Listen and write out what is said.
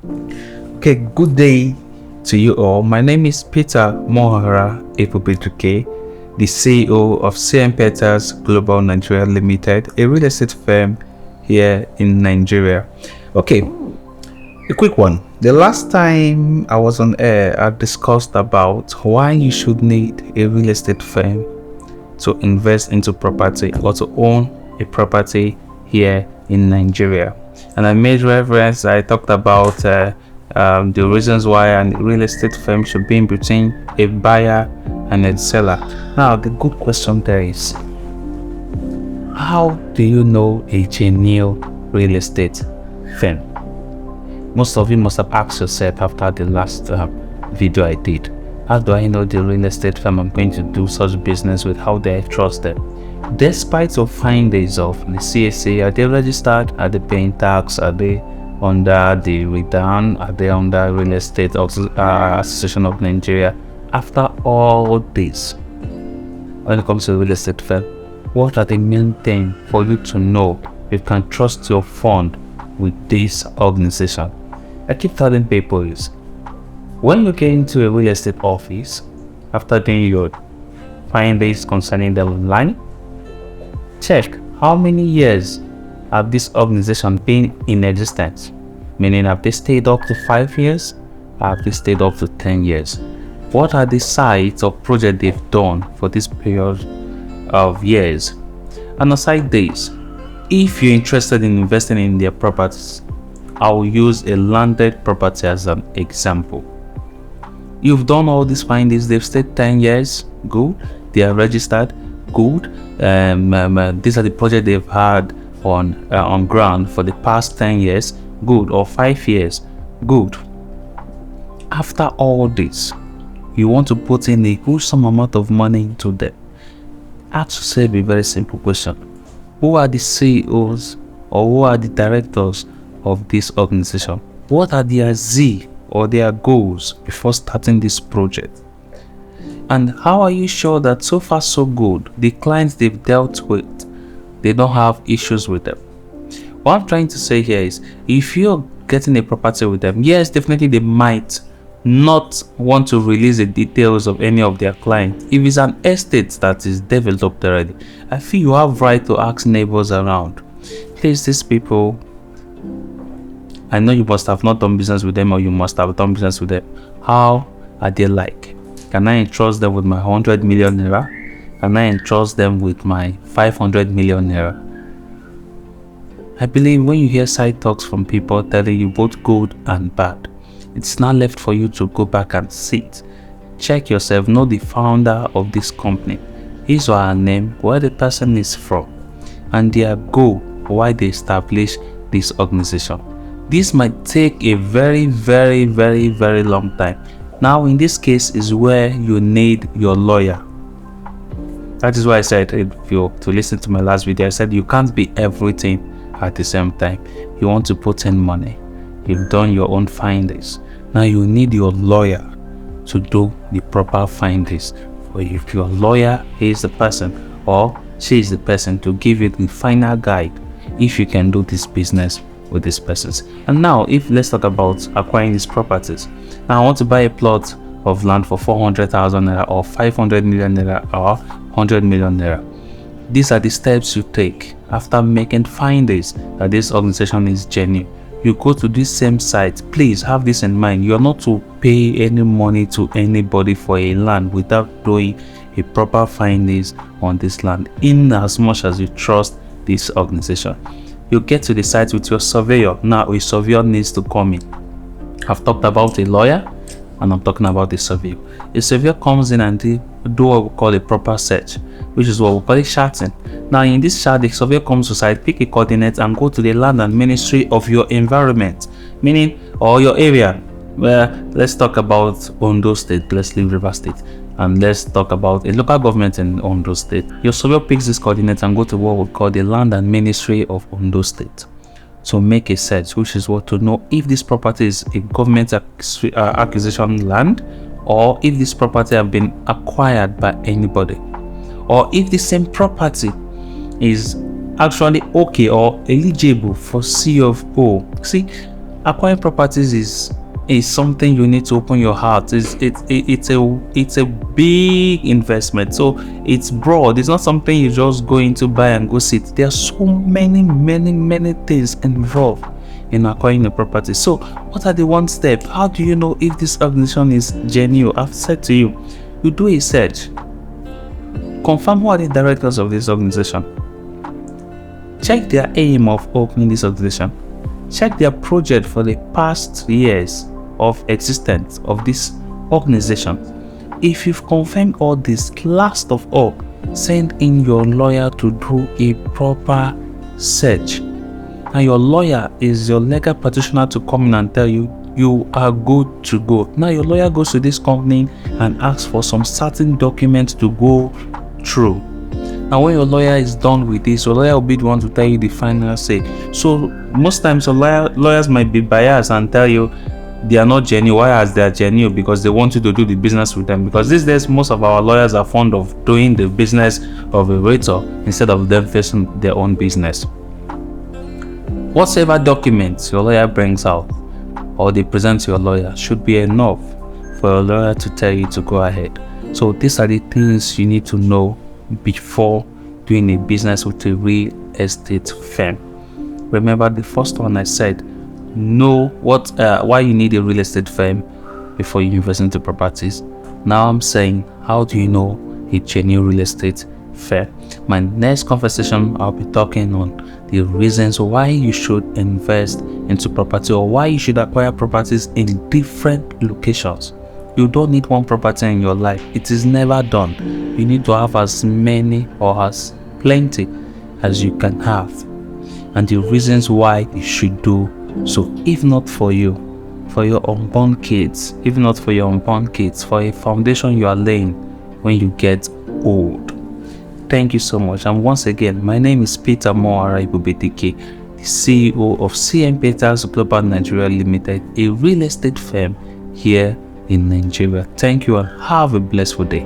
Okay, good day to you all. My name is Peter Mohara Epupeduke, the CEO of CM Peters Global Nigeria Limited, a real estate firm here in Nigeria. Okay, a quick one. The last time I was on air, I discussed about why you should need a real estate firm to invest into property or to own a property here in Nigeria. And I made reference, I talked about the reasons why a real estate firm should be in between a buyer and a seller. Now, the good question there is, how do you know a genuine real estate firm? Most of you must have asked yourself after the last video I did, how do I know the real estate firm I'm going to do such business with? How do I trust them? Despite of findings of the CSA, are they registered? Are they paying tax? Are they under the RIDAN? Are they under Real Estate Association of Nigeria? After all this, when it comes to real estate firm, what are the main things for you to know you can trust your fund with this organization? I keep telling people is, when you get into a real estate office, after doing your findings concerning them online, check how many years have this organization been in existence. Meaning, have they stayed up to 5 years? Have they stayed up to 10 years? What are the sites or projects they've done for this period of years? And aside this, if you're interested in investing in their properties, I will use a landed property as an example. You've done all these findings, they've stayed 10 years, good. They are registered, good. These are the projects they've had on ground for the past 10 years, good. Or 5 years, good. After all this, you want to put in a huge sum amount of money into them. Ask yourself a very simple question. Who are the CEOs or who are the directors of this organization? What are their Z or their goals before starting this project? And how are you sure that so far so good, the clients they've dealt with, they don't have issues with them? What I'm trying to say here is, if you're getting a property with them, yes, definitely they might not want to release the details of any of their clients. If it's an estate that is developed already, I feel you have right to ask neighbors around, please, these people, I know you must have not done business with them, or you must have done business with them. How are they like? Can I entrust them with my 100 million naira? Can I entrust them with my 500 million naira? I believe when you hear side talks from people telling you both good and bad, it's not left for you to go back and sit. Check yourself, know the founder of this company, his or her name, where the person is from, and their goal, why they established this organization. This might take a very, very, very, very long time. Now, in this case is where you need your lawyer. That is why I said, if you to listen to my last video, I said you can't be everything at the same time. You want to put in money. You've done your own findings. Now you need your lawyer to do the proper findings for you. If your lawyer is the person or she is the person to give you the final guide if you can do this business with these persons. And now, if let's talk about acquiring these properties. Now I want to buy a plot of land for 400,000 naira or 500 million naira or 100 million naira. These are the steps you take after making findings that this organization is genuine. You go to this same site. Please have this in mind. You are not to pay any money to anybody for a land without doing a proper findings on this land, in as much as you trust this organization. You get to the site with your surveyor. Now a surveyor needs to come in. I've talked about a lawyer and I'm talking about a surveyor. A surveyor comes in and do what we call a proper search, which is what we call it charting. Now in this chart, the surveyor comes to site, pick a coordinate and go to the land and ministry of your environment, meaning or your area. Where let's talk about Ondo State, let's leave River State, and let's talk about a local government in Ondo State. Your surveyor picks this coordinate and go to what we call the land and ministry of Ondo State. So make a search, which is what to know if this property is a government acquisition land, or if this property have been acquired by anybody, or if the same property is actually okay or eligible for C of O. See, Acquiring properties is something you need to open your heart. It's a big investment, so it's broad. It's not something you just go into, buy and go sit. There are so many things involved in acquiring a property. So what are the one step? How do you know if this organization is genuine? I've said to you, you do a search, confirm who are the directors of this organization, check their aim of opening this organization, check their project for the past years of existence of this organization. If you've confirmed all this, last of all, send in your lawyer to do a proper search. And your lawyer is your legal practitioner to come in and tell you you are good to go. Now your lawyer goes to this company and asks for some certain documents to go through. Now when your lawyer is done with this, your lawyer will be the one to tell you the final say. So most times your lawyers might be biased and tell you they are not genuine. Why? As they are genuine because they want you to do the business with them. Because these days most of our lawyers are fond of doing the business of a waiter instead of them facing their own business. Whatever documents your lawyer brings out or they present to your lawyer should be enough for your lawyer to tell you to go ahead. So these are the things you need to know before doing a business with a real estate firm. Remember the first one I said, know why you need a real estate firm before you invest into properties. Now I'm saying, how do you know a genuine real estate firm? My next conversation, I'll be talking on the reasons why you should invest into property or why you should acquire properties in different locations. You don't need one property in your life. It is never done. You need to have as many or as plenty as you can have, and the reasons why you should do so. If not for you, for your unborn kids, if not for your unborn kids, for a foundation you are laying when you get old. Thank you so much. And once again, my name is Peter Mohara Ibubetike, the CEO of CM Peters Global Nigeria Limited, a real estate firm here in Nigeria. Thank you and have a blissful day.